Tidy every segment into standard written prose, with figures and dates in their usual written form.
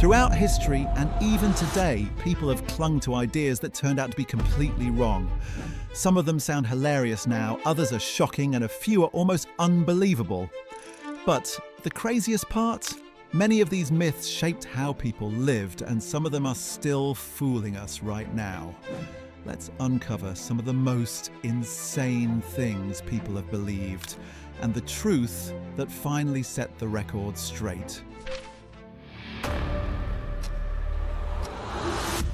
Throughout history and even today, people have clung to ideas that turned out to be completely wrong. Some of them sound hilarious now, others are shocking, and a few are almost unbelievable. But the craziest part? Many of these myths shaped how people lived, and some of them are still fooling us right now. Let's uncover some of the most insane things people have believed, and the truth that finally set the record straight.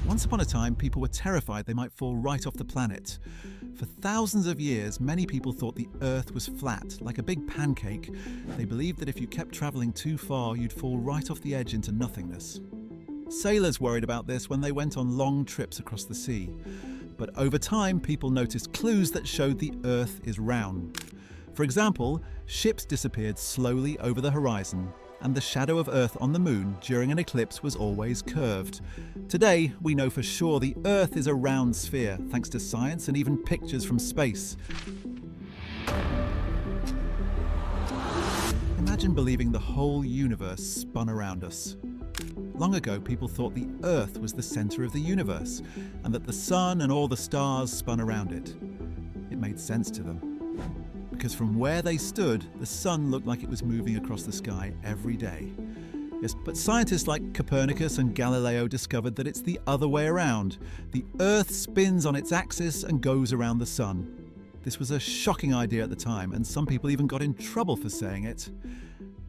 Once upon a time, people were terrified they might fall right off the planet. For thousands of years, many people thought the Earth was flat, like a big pancake. They believed that if you kept traveling too far, you'd fall right off the edge into nothingness. Sailors worried about this when they went on long trips across the sea. But over time, people noticed clues that showed the Earth is round. For example, ships disappeared slowly over the horizon, and the shadow of Earth on the Moon during an eclipse was always curved. Today, we know for sure the Earth is a round sphere, thanks to science and even pictures from space. Imagine believing the whole universe spun around us. Long ago, people thought the Earth was the center of the universe, and that the sun and all the stars spun around it. It made sense to them, because from where they stood, the sun looked like it was moving across the sky every day. Yes, but scientists like Copernicus and Galileo discovered that it's the other way around. The Earth spins on its axis and goes around the sun. This was a shocking idea at the time, and some people even got in trouble for saying it.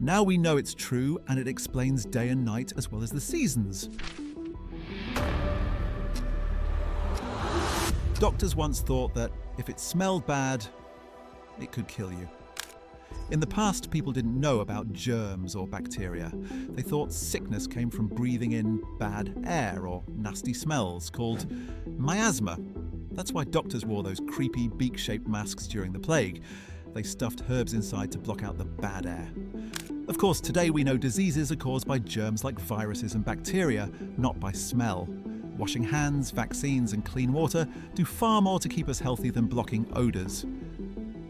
Now we know it's true, and it explains day and night as well as the seasons. Doctors once thought that if it smelled bad, it could kill you. In the past, people didn't know about germs or bacteria. They thought sickness came from breathing in bad air or nasty smells called miasma. That's why doctors wore those creepy beak-shaped masks during the plague. They stuffed herbs inside to block out the bad air. Of course, today we know diseases are caused by germs like viruses and bacteria, not by smell. Washing hands, vaccines, and clean water do far more to keep us healthy than blocking odours.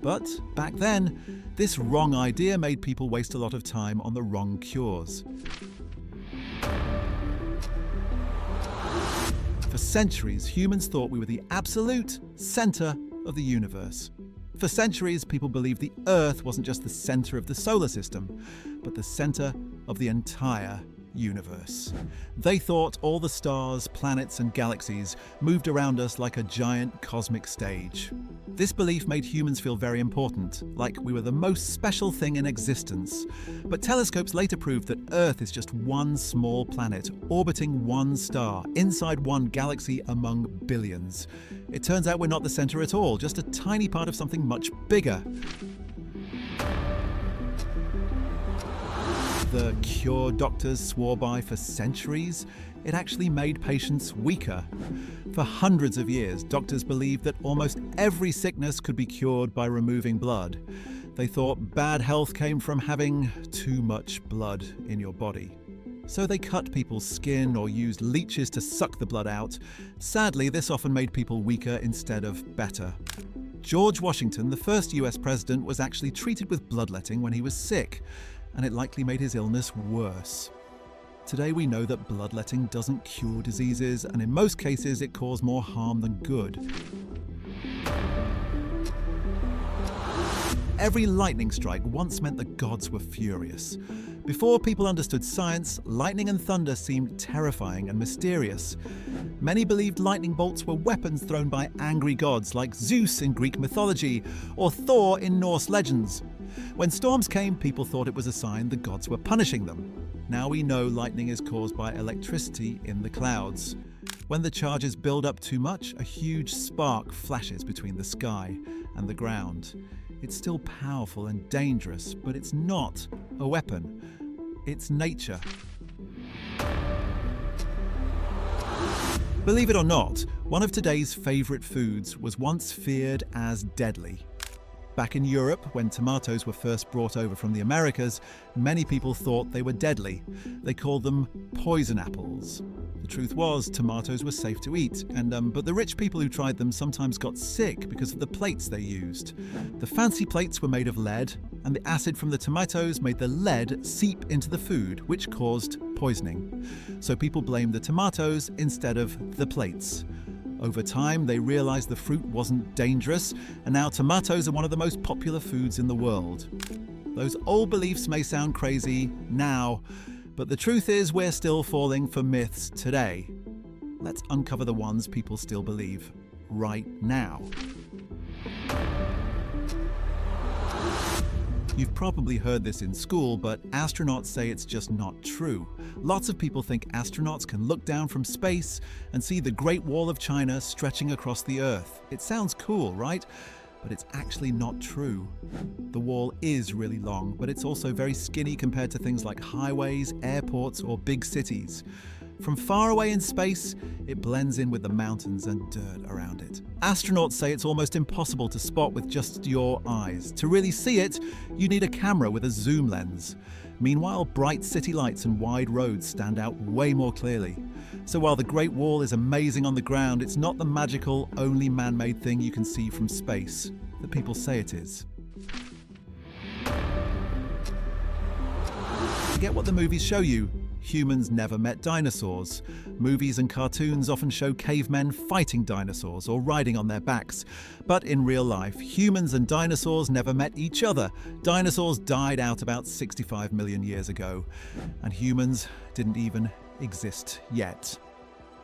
But back then, this wrong idea made people waste a lot of time on the wrong cures. For centuries, humans thought we were the absolute center of the universe. For centuries, people believed the Earth wasn't just the center of the solar system, but the center of the entire universe. They thought all the stars, planets, and galaxies moved around us like a giant cosmic stage. This belief made humans feel very important, like we were the most special thing in existence. But telescopes later proved that Earth is just one small planet, orbiting one star, inside one galaxy among billions. It turns out we're not the center at all, just a tiny part of something much bigger. The cure doctors swore by for centuries, it actually made patients weaker. For hundreds of years, doctors believed that almost every sickness could be cured by removing blood. They thought bad health came from having too much blood in your body. So they cut people's skin or used leeches to suck the blood out. Sadly, this often made people weaker instead of better. George Washington, the first US president, was actually treated with bloodletting when he was sick, and it likely made his illness worse. Today we know that bloodletting doesn't cure diseases, and in most cases it caused more harm than good. Every lightning strike once meant the gods were furious. Before people understood science, lightning and thunder seemed terrifying and mysterious. Many believed lightning bolts were weapons thrown by angry gods like Zeus in Greek mythology or Thor in Norse legends. When storms came, people thought it was a sign the gods were punishing them. Now we know lightning is caused by electricity in the clouds. When the charges build up too much, a huge spark flashes between the sky and the ground. It's still powerful and dangerous, but it's not a weapon. It's nature. Believe it or not, one of today's favourite foods was once feared as deadly. Back in Europe, when tomatoes were first brought over from the Americas, many people thought they were deadly. They called them poison apples. The truth was, tomatoes were safe to eat, but the rich people who tried them sometimes got sick because of the plates they used. The fancy plates were made of lead, and the acid from the tomatoes made the lead seep into the food, which caused poisoning. So people blamed the tomatoes instead of the plates. Over time, they realized the fruit wasn't dangerous, and now tomatoes are one of the most popular foods in the world. Those old beliefs may sound crazy now, but the truth is we're still falling for myths today. Let's uncover the ones people still believe right now. You've probably heard this in school, but astronauts say it's just not true. Lots of people think astronauts can look down from space and see the Great Wall of China stretching across the Earth. It sounds cool, right? But it's actually not true. The wall is really long, but it's also very skinny compared to things like highways, airports, or big cities. From far away in space, it blends in with the mountains and dirt around it. Astronauts say it's almost impossible to spot with just your eyes. To really see it, you need a camera with a zoom lens. Meanwhile, bright city lights and wide roads stand out way more clearly. So while the Great Wall is amazing on the ground, it's not the magical, only man-made thing you can see from space that people say it is. Forget what the movies show you. Humans never met dinosaurs. Movies and cartoons often show cavemen fighting dinosaurs or riding on their backs. But in real life, humans and dinosaurs never met each other. Dinosaurs died out about 65 million years ago, and humans didn't even exist yet.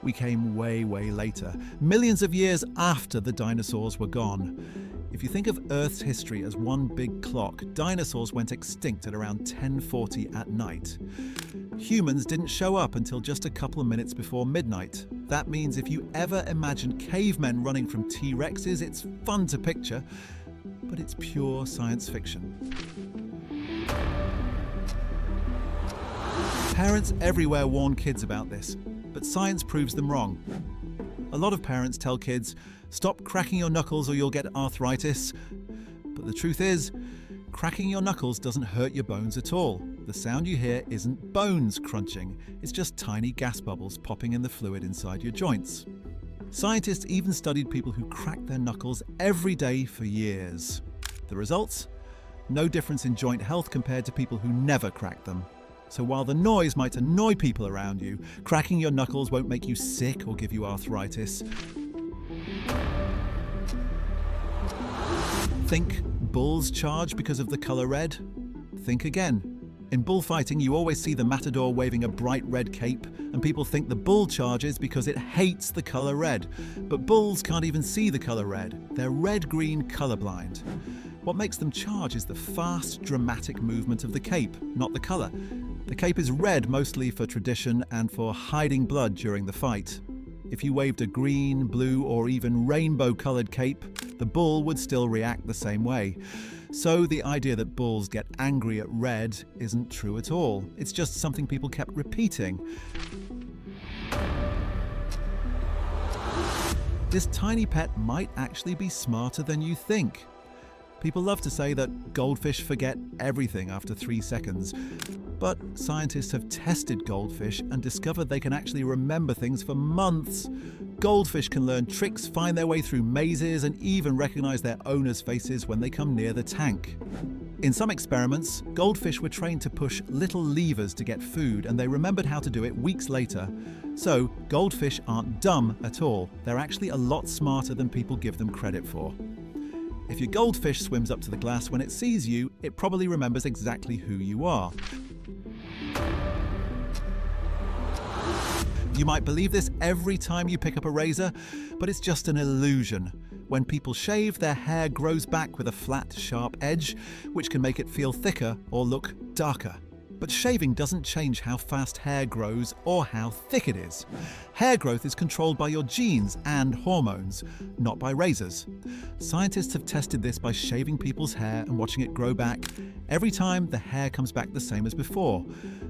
We came way, way later, millions of years after the dinosaurs were gone. If you think of Earth's history as one big clock, dinosaurs went extinct at around 10:40 at night. Humans didn't show up until just a couple of minutes before midnight. That means if you ever imagine cavemen running from T-Rexes, it's fun to picture, but it's pure science fiction. Parents everywhere warn kids about this, but science proves them wrong. A lot of parents tell kids, stop cracking your knuckles or you'll get arthritis. But the truth is, cracking your knuckles doesn't hurt your bones at all. The sound you hear isn't bones crunching, it's just tiny gas bubbles popping in the fluid inside your joints. Scientists even studied people who cracked their knuckles every day for years. The results? No difference in joint health compared to people who never cracked them. So while the noise might annoy people around you, cracking your knuckles won't make you sick or give you arthritis. Think bulls charge because of the color red? Think again. In bullfighting, you always see the matador waving a bright red cape, and people think the bull charges because it hates the color red. But bulls can't even see the color red. They're red-green colorblind. What makes them charge is the fast, dramatic movement of the cape, not the color. The cape is red mostly for tradition and for hiding blood during the fight. If you waved a green, blue, or even rainbow-colored cape, the bull would still react the same way. So the idea that bulls get angry at red isn't true at all. It's just something people kept repeating. This tiny pet might actually be smarter than you think. People love to say that goldfish forget everything after 3 seconds, but scientists have tested goldfish and discovered they can actually remember things for months. Goldfish can learn tricks, find their way through mazes, and even recognize their owners' faces when they come near the tank. In some experiments, goldfish were trained to push little levers to get food, and they remembered how to do it weeks later. So, goldfish aren't dumb at all. They're actually a lot smarter than people give them credit for. If your goldfish swims up to the glass when it sees you, it probably remembers exactly who you are. You might believe this every time you pick up a razor, but it's just an illusion. When people shave, their hair grows back with a flat, sharp edge, which can make it feel thicker or look darker. But shaving doesn't change how fast hair grows or how thick it is. Hair growth is controlled by your genes and hormones, not by razors. Scientists have tested this by shaving people's hair and watching it grow back. Every time, the hair comes back the same as before.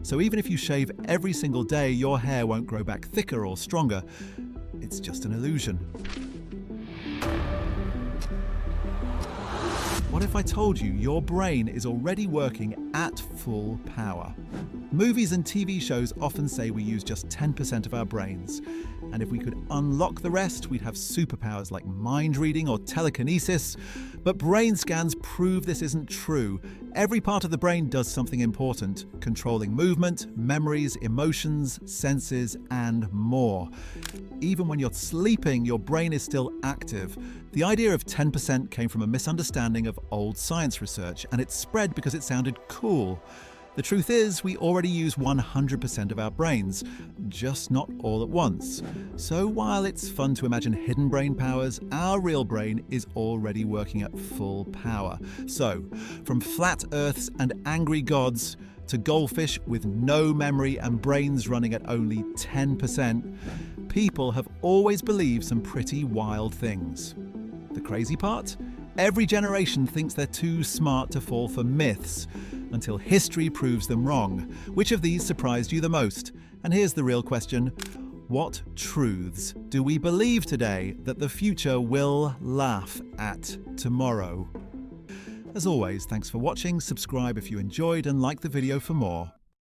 So even if you shave every single day, your hair won't grow back thicker or stronger. It's just an illusion. What if I told you your brain is already working at full power? Movies and TV shows often say we use just 10% of our brains. And if we could unlock the rest, we'd have superpowers like mind reading or telekinesis. But brain scans prove this isn't true. Every part of the brain does something important, controlling movement, memories, emotions, senses, and more. Even when you're sleeping, your brain is still active. The idea of 10% came from a misunderstanding of old science research, and it spread because it sounded cool. The truth is, we already use 100% of our brains, just not all at once. So while it's fun to imagine hidden brain powers, our real brain is already working at full power. So, from flat earths and angry gods to goldfish with no memory and brains running at only 10%, people have always believed some pretty wild things. The crazy part? Every generation thinks they're too smart to fall for myths, until history proves them wrong. Which of these surprised you the most? And here's the real question: what truths do we believe today that the future will laugh at tomorrow? As always, thanks for watching, subscribe if you enjoyed, and like the video for more.